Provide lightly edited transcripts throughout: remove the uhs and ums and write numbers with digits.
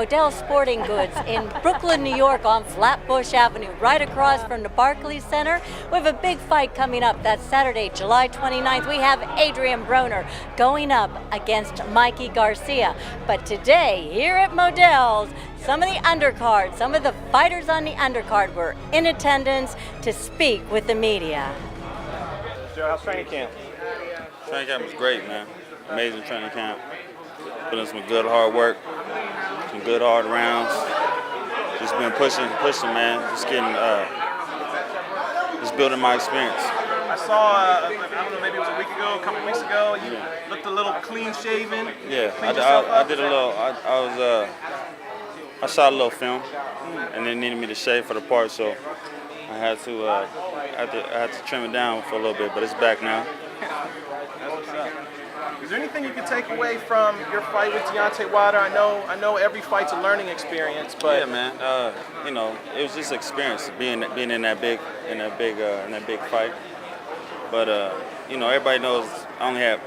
Modell Sporting Goods in Brooklyn, New York on Flatbush Avenue, right across from the Barclays Center. We have a big fight coming up. That's Saturday, July 29th. We have Adrian Broner going up against Mikey Garcia. But today, here at Modell's, some of the undercard, some of the fighters on the undercard were in attendance to speak with the media. Gerald, how's training camp? Training camp was great, man. Amazing training camp. Put in some good hard work, some good hard rounds. Just been pushing, man. Just getting, just building my experience. I saw, I don't know, maybe it was a week ago, a couple weeks ago. You looked a little clean shaven. Yeah, I did a little. I shot a little film, and they needed me to shave for the part, so I had to trim it down for a little bit, but it's back now. That's what's up. Is there anything you can take away from your fight with Deontay Wilder? I know every fight's a learning experience, but yeah, man. You know, it was just experience being in that big fight. But you know, everybody knows I only had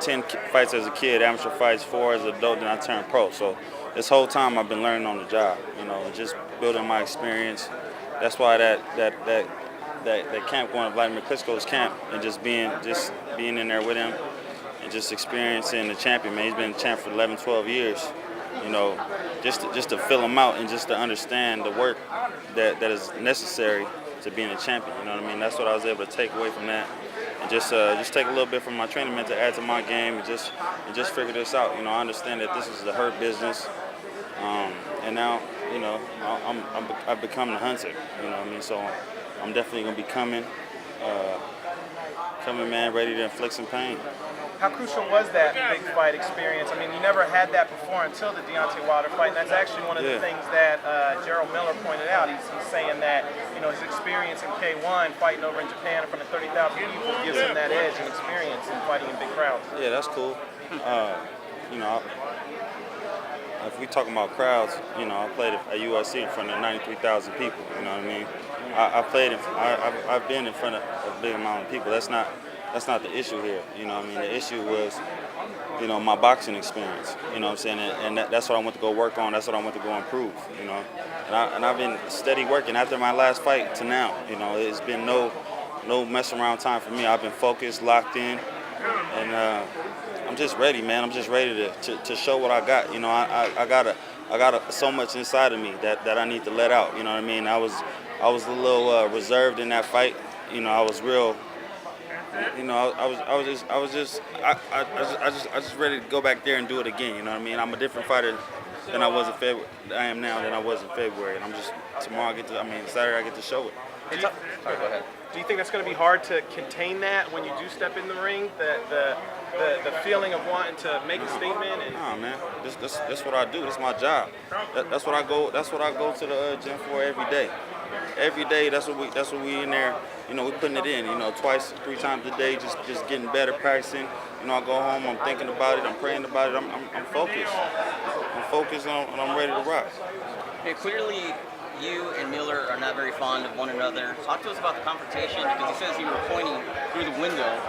10 fights as a kid, amateur fights, 4 as an adult, then I turned pro. So this whole time I've been learning on the job. You know, just building my experience. That's why that camp, going to Vladimir Klitschko's camp, and just being in there with him and just experiencing the champion, man. He's been a champ for 11, 12 years. You know, just to fill him out and just to understand the work that is necessary to being a champion. You know what I mean? That's what I was able to take away from that, and just take a little bit from my training men to add to my game, and just figure this out. You know, I understand that this is the hurt business, and now, you know, I've become the hunter. You know what I mean? So I'm definitely gonna be coming, man, ready to inflict some pain. how crucial was that big fight experience? I mean, you never had that before until the Deontay Wilder fight, and that's actually one of the things that Gerald Miller pointed out. He's saying that, you know, his experience in K1, fighting over in Japan in front of 30,000 people, gives him that edge and experience in fighting in big crowds. Yeah, that's cool. You know, if we talking about crowds, you know, I played at USC in front of 93,000 people. You know what I mean? I've been in front of a big amount of people. That's not the issue here. You know what I mean? The issue was, you know, my boxing experience. You know what I'm saying? And that's what I went to go work on. That's what I went to go improve. You know, and I've been steady working after my last fight to now. You know, it's been no mess around time for me. I've been focused, locked in, and I'm just ready, man. I'm just ready to show what I got. You know, I got so much inside of me that I need to let out. You know what I mean? I was a little reserved in that fight. You know, I was real. You know, I was just ready to go back there and do it again. You know what I mean? I'm a different fighter than I was in February. I am now than I was in February. And I'm just Saturday I get to show it. Sorry, go ahead. Do you think that's going to be hard to contain that when you do step in the ring? The feeling of wanting to make a statement? Nah, man. That's what I do. That's my job. That's what I go. That's what I go to the gym for every day. Every day. That's what we in there. You know, we're putting it in. You know, 2-3 times a day. Just getting better, practicing. You know, I go home. I'm thinking about it. I'm praying about it. I'm focused. I'm focused and I'm ready to rock. Hey, clearly, you and Miller are not very fond of one another. Talk to us about the confrontation, because he says you were pointing through the window,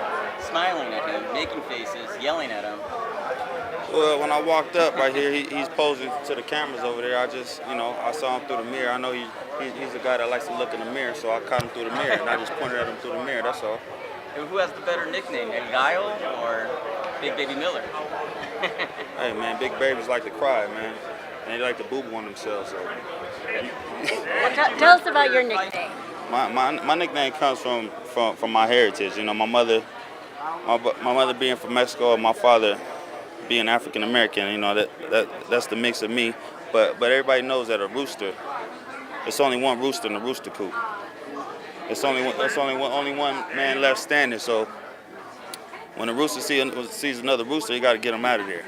smiling at him, making faces, yelling at him. Well, when I walked up right here, he's posing to the cameras over there. I just, you know, I saw him through the mirror. I know he's a guy that likes to look in the mirror, so I caught him through the mirror, and I just pointed at him through the mirror, that's all. And who has the better nickname, El Gallo or Big Baby Miller? Hey, man, big babies like to cry, man. And they like to boo-boo on themselves, so. Tell us about your nickname. My nickname comes from my heritage. You know, my mother being from Mexico and my father being African American. You know, that's the mix of me. But everybody knows that a rooster, it's only one rooster in the rooster coop. It's only one man left standing. So when a rooster sees another rooster, you got to get him out of there.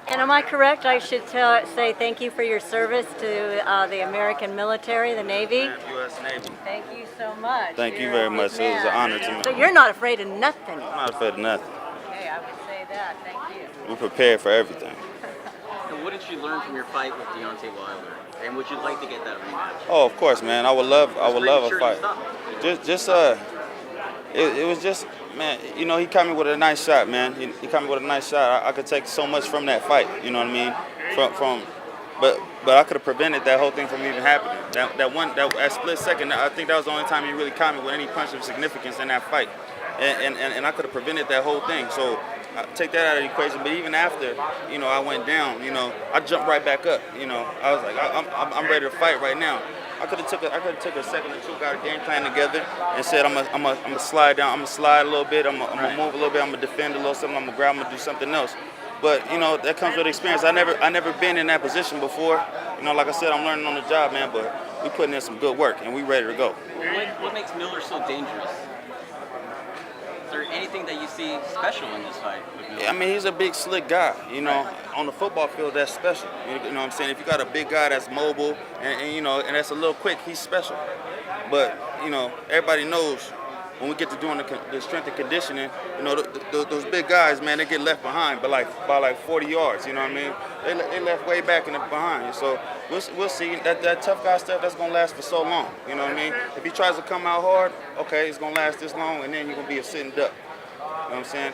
And am I correct? I should say thank you for your service to the American military, the Navy. U.S. Navy. Thank you so much. Thank you very much. It was an honor to me. So you're not afraid of nothing. I'm not afraid of nothing. Okay, I would say that. Thank you. We're prepared for everything. And what did you learn from your fight with Deontay Wilder? And would you like to get that rematch? Oh, of course, man. I would love a fight. It was just, man, you know, he caught me with a nice shot, man. He caught me with a nice shot. I could take so much from that fight, you know what I mean? But but I could have prevented that whole thing from even happening. That split second, I think that was the only time he really caught me with any punch of significance in that fight, and I could have prevented that whole thing. So I take that out of the equation. But even after, I went down, I jumped right back up. I was like, I'm ready to fight right now. I could have took a second or two, got a game plan together, and said I'm gonna slide down, I'm gonna slide a little bit, I'm gonna move a little bit, I'm gonna defend a little something, I'm gonna grab, I'm gonna do something else. But that comes with experience. I never been in that position before. Like I said, I'm learning on the job, man. But we putting in some good work, and we ready to go. What makes Miller so dangerous? Is there anything that you see special in this fight with Miller? I mean, he's a big, slick guy. On the football field, that's special. You know what I'm saying? If you got a big guy that's mobile and that's a little quick, he's special. But everybody knows when we get to doing the strength and conditioning, those big guys, man, they get left behind by like 40 yards. You know what I mean? They left way back in the behind. So we'll see that tough guy stuff. That's gonna last for so long. You know what I mean? If he tries to come out hard, okay, it's gonna last this long, and then you're gonna be a sitting duck. You know what I'm saying?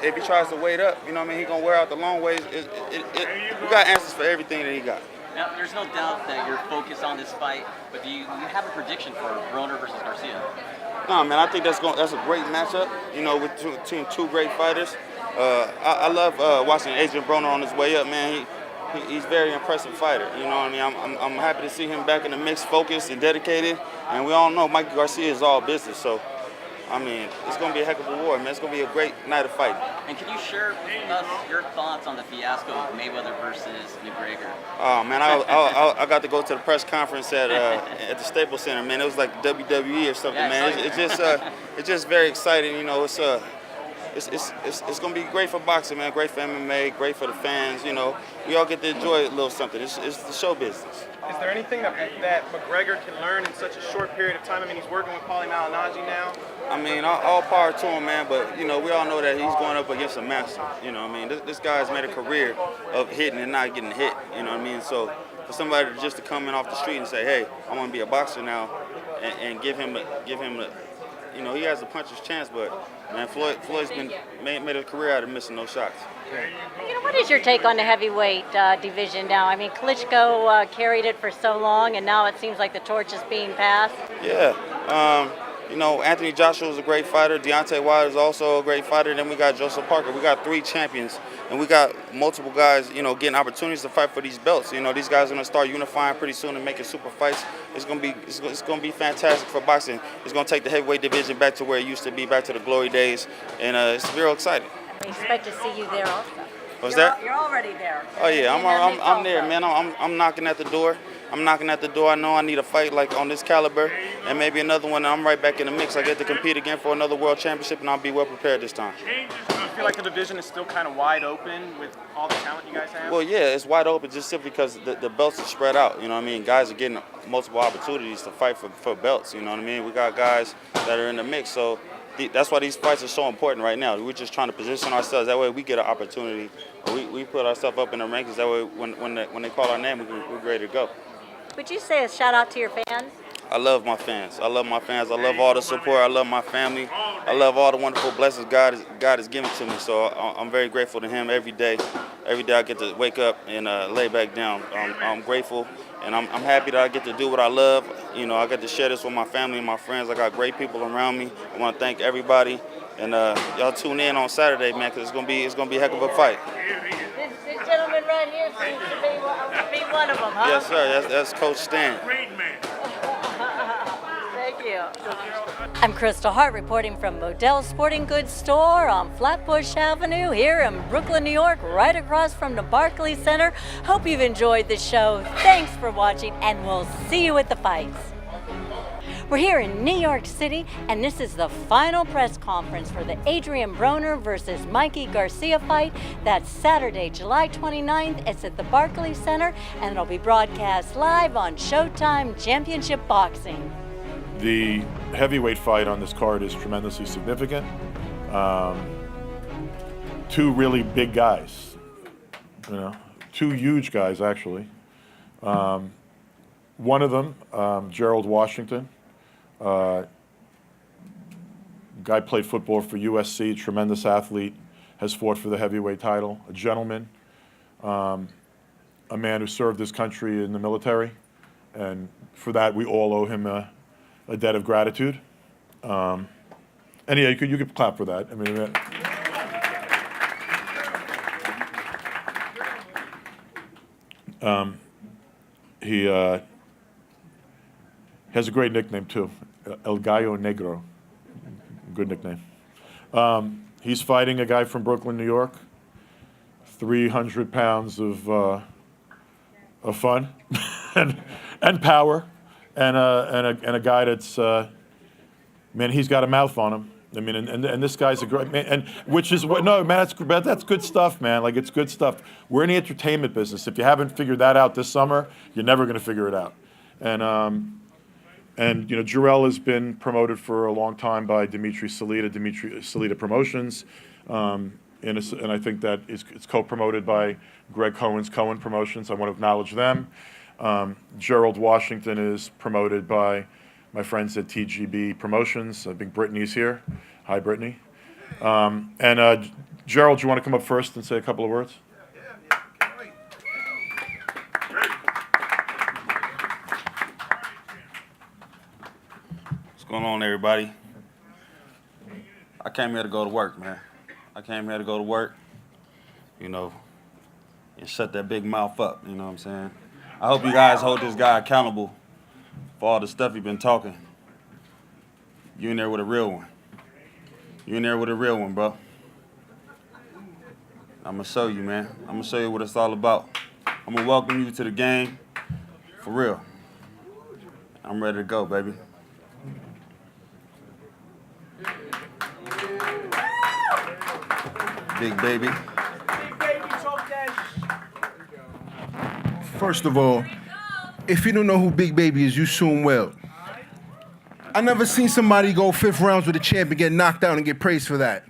If he tries to wait up, you know what I mean? He's gonna wear out the long ways. We got answers for everything that he got. Now, there's no doubt that you're focused on this fight, but do you have a prediction for Broner versus Garcia? No, man, I think that's a great matchup, between two great fighters. I love watching Adrian Broner on his way up, man. He's a very impressive fighter, you know what I mean? I'm happy to see him back in the mix, focused and dedicated. And we all know Mike Garcia is all business, so I mean, it's going to be a heck of a war, man. It's going to be a great night of fighting. And can you share with us your thoughts on the fiasco of Mayweather versus McGregor? Oh, man, I got to go to the press conference at the Staples Center, man. It was like WWE or something, man. It's just very exciting, It's going to be great for boxing, man. Great for MMA, great for the fans, We all get to enjoy a little something. It's the show business. Is there anything that McGregor can learn in such a short period of time? I mean, he's working with Paulie Malignaggi now. I mean, all power to him, man. But, we all know that he's going up against a master. You know what I mean? This guy's made a career of hitting and not getting hit. You know what I mean? So for somebody just to come in off the street and say, hey, I want to be a boxer now and give him a he has a puncher's chance, but, man, Floyd's made a career out of missing those shots. What is your take on the heavyweight division now? I mean, Klitschko carried it for so long, and now it seems like the torch is being passed. Yeah. Anthony Joshua is a great fighter. Deontay Wilder is also a great fighter. Then we got Joseph Parker. We got 3 champions, and we got multiple guys, getting opportunities to fight for these belts. These guys are going to start unifying pretty soon and making super fights. It's going to be fantastic for boxing. It's going to take the heavyweight division back to where it used to be, back to the glory days, and it's real exciting. We expect to see you there also. What's that? You're already there. Oh yeah, I'm there, man. I'm knocking at the door. I know I need a fight like on this caliber, and maybe another one. And I'm right back in the mix. I get to compete again for another world championship, and I'll be well prepared this time. Do you feel like the division is still kind of wide open with all the talent you guys have? Well, yeah, it's wide open just simply because the belts are spread out. You know what I mean? Guys are getting multiple opportunities to fight for belts. You know what I mean? We got guys that are in the mix, so that's why these fights are so important right now. We're just trying to position ourselves. That way we get an opportunity. We put ourselves up in the rankings. That way when they call our name, we're ready to go. Would you say a shout out to your fans? I love my fans. I love all the support. I love my family. I love all the wonderful blessings God has given to me. So I'm very grateful to Him every day. Every day I get to wake up and lay back down. I'm grateful, and I'm happy that I get to do what I love. I get to share this with my family and my friends. I got great people around me. I want to thank everybody, and y'all tune in on Saturday, man, because it's gonna be a heck of a fight. This gentleman right here seems to be one of them, huh? Yes, sir. That's Coach Stan. Thank you. I'm Kristal Hart reporting from Modell Sporting Goods Store on Flatbush Avenue here in Brooklyn, New York, right across from the Barclays Center. Hope you've enjoyed the show. Thanks for watching, and we'll see you at the fights. We're here in New York City, and this is the final press conference for the Adrian Broner versus Mikey Garcia fight. That's Saturday, July 29th. It's at the Barclays Center, and it'll be broadcast live on Showtime Championship Boxing. The heavyweight fight on this card is tremendously significant. 2 really big guys, 2 huge guys actually. One of them, Gerald Washington, guy played football for USC, tremendous athlete, has fought for the heavyweight title, a gentleman. a man who served his country in the military, and for that we all owe him a debt of gratitude. And yeah, you could clap for that. I mean. He has a great nickname too, El Gallo Negro. Good nickname. He's fighting a guy from Brooklyn, New York. 300 pounds of fun and power, and a guy that's man, he's got a mouth on him. I mean, and this guy's a great man, and which is what, no, man, that's good stuff, man. Like, it's good stuff. We're in the entertainment business. If you haven't figured that out this summer, you're never going to figure it out. And you know, Jarrell has been promoted for a long time by Dimitri Salita Promotions, and I think that it's co-promoted by Greg Cohen's Cohen Promotions. I want to acknowledge them. Gerald Washington is promoted by my friends at TGB Promotions. I think Brittany's here. Hi, Brittany. Gerald, do you want to come up first and say a couple of words? What's going on, everybody? I came here to go to work, man. I came here to go to work, you know, and shut that big mouth up, you know what I'm saying? I hope you guys hold this guy accountable for all the stuff you've been talking. You in there with a real one. You in there with a real one, bro. I'm gonna show you, man. I'm gonna show you what it's all about. I'm gonna welcome you to the game, for real. I'm ready to go, baby. Big baby. First of all, if you don't know who Big Baby is, you soon will. I never seen somebody go 5th rounds with a champ and get knocked out and get praised for that.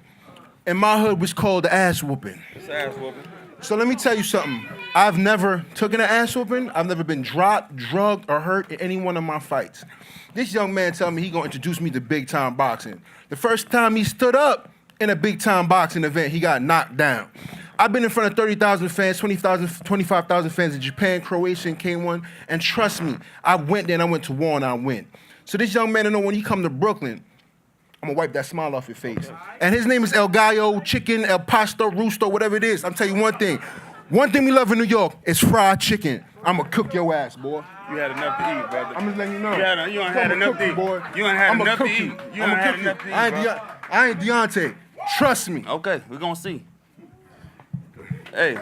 In my hood, was called the ass whooping. It's ass whooping. So let me tell you something. I've never taken an ass whooping. I've never been dropped, drugged, or hurt in any one of my fights. This young man told me he gonna introduce me to big time boxing. The first time he stood up in a big time boxing event, he got knocked down. I've been in front of 30,000 fans, 20,000, 25,000 fans in Japan, Croatia, and K1, and trust me, I went there and I went to war and I win. So this young man, I know when he come to Brooklyn, I'm gonna wipe that smile off your face. And his name is El Gallo, Chicken, El Pasto, Rooster, whatever it is. I'm telling you one thing. One thing we love in New York is fried chicken. I'm gonna cook your ass, boy. You had enough to eat, brother. I'm just letting you know. You ain't had enough to eat. Boy. You ain't had I'ma enough to cook eat. you. You I'ma ain't had cook enough to you. eat, bro. I ain't Deontay. Trust me. Okay, we're gonna see. Hey,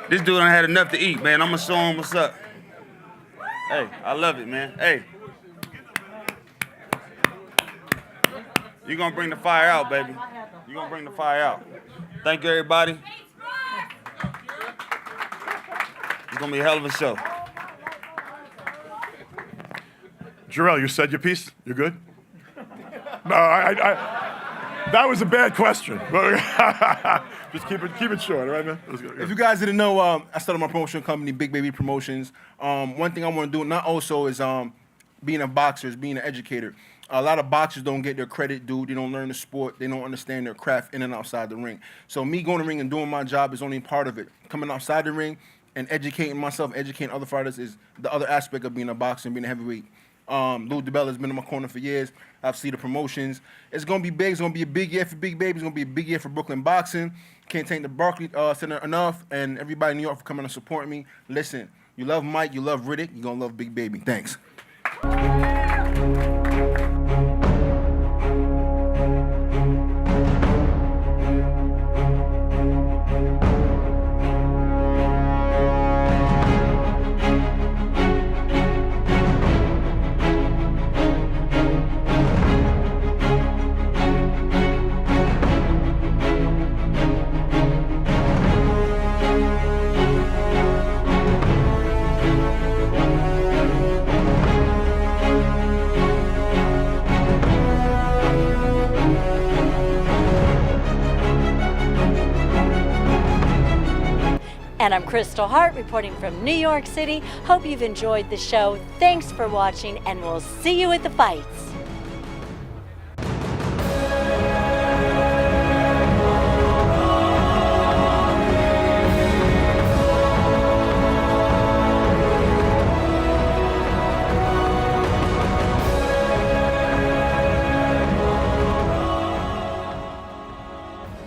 this dude done had enough to eat, man. I'm gonna show him what's up. Hey, I love it, man. Hey. You gonna bring the fire out, baby. You gonna bring the fire out. Thank you, everybody. It's gonna be a hell of a show. Jarrell, you said your piece? You're good? No, that was a bad question. Just keep it short, all right, man? If you guys didn't know, I started my promotion company, Big Baby Promotions. One thing I want to do, not also is being a boxer, is being an educator. A lot of boxers don't get their credit due. They don't learn the sport. They don't understand their craft in and outside the ring. So me going to the ring and doing my job is only part of it. Coming outside the ring and educating myself, educating other fighters is the other aspect of being a boxer and being a heavyweight. Lou DeBella has been in my corner for years. I've seen the promotions. It's going to be big. It's going to be a big year for Big Baby. It's going to be a big year for Brooklyn boxing. Can't thank the Barclays Center enough, and everybody in New York for coming and supporting me. Listen, you love Mike, you love Riddick, you're going to love Big Baby. Thanks. And I'm Kristal Hart reporting from New York City. Hope you've enjoyed the show. Thanks for watching, and we'll see you at the fights.